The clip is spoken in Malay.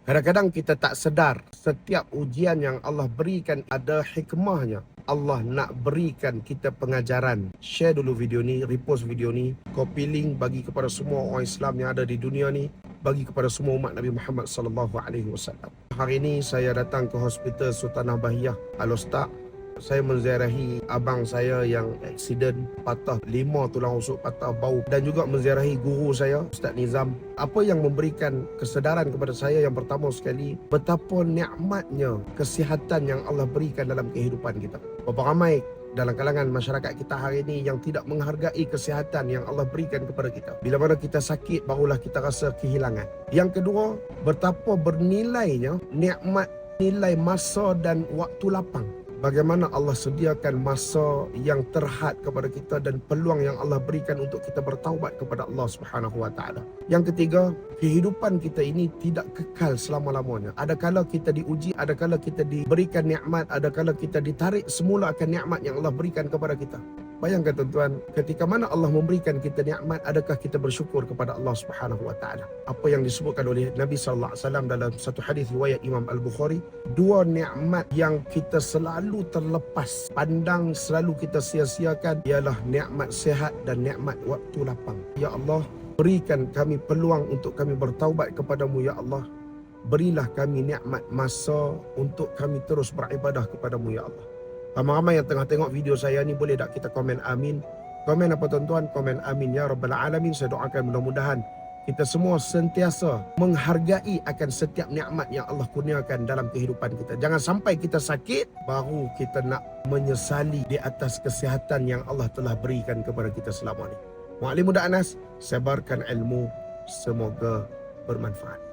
Kadang-kadang kita tak sedar setiap ujian yang Allah berikan ada hikmahnya. Allah nak berikan kita pengajaran. Share dulu video ni, repost video ni, copy link bagi kepada semua orang Islam yang ada di dunia ni, bagi kepada semua umat Nabi Muhammad SAW. Hari ini saya datang ke Hospital Sultanah Bahiyah Al-Ustaz. Saya menziarahi abang saya yang aksiden patah 5 tulang rusuk patah bau, dan juga menziarahi guru saya Ustaz Nizam. Apa yang memberikan kesedaran kepada saya yang pertama sekali, betapa nikmatnya kesihatan yang Allah berikan dalam kehidupan kita. Berapa ramai dalam kalangan masyarakat kita hari ini yang tidak menghargai kesihatan yang Allah berikan kepada kita. Bila mana kita sakit, barulah kita rasa kehilangan. Yang kedua, betapa bernilainya nikmat nilai masa dan waktu lapang. Bagaimana Allah sediakan masa yang terhad kepada kita dan peluang yang Allah berikan untuk kita bertaubat kepada Allah Subhanahu Wa Taala. Yang ketiga, kehidupan kita ini tidak kekal selama-lamanya. Ada kala kita diuji, ada kala kita diberikan nikmat, ada kala kita ditarik semula akan nikmat yang Allah berikan kepada kita. Bayangkan tuan-tuan, ketika mana Allah memberikan kita nikmat, adakah kita bersyukur kepada Allah Subhanahu Wa Taala? Apa yang disebutkan oleh Nabi sallallahu alaihi wasallam dalam satu hadis riwayat Imam Al-Bukhari, dua nikmat yang kita selalu terlepas pandang, selalu kita sia-siakan, ialah nikmat sihat dan nikmat waktu lapang. Ya Allah, berikan kami peluang untuk kami bertaubat kepadamu ya Allah. Berilah kami nikmat masa untuk kami terus beribadah kepadamu ya Allah. Ramai-ramai yang tengah tengok video saya ni, boleh tak kita komen amin? Komen apa tuan-tuan? Komen amin ya Rabbal Alamin. Saya doakan mudah-mudahan kita semua sentiasa menghargai akan setiap nikmat yang Allah kurniakan dalam kehidupan kita. Jangan sampai kita sakit, baru kita nak menyesali di atas kesihatan yang Allah telah berikan kepada kita selama ni. Mu'allim Muda Anas, sebarkan ilmu, semoga bermanfaat.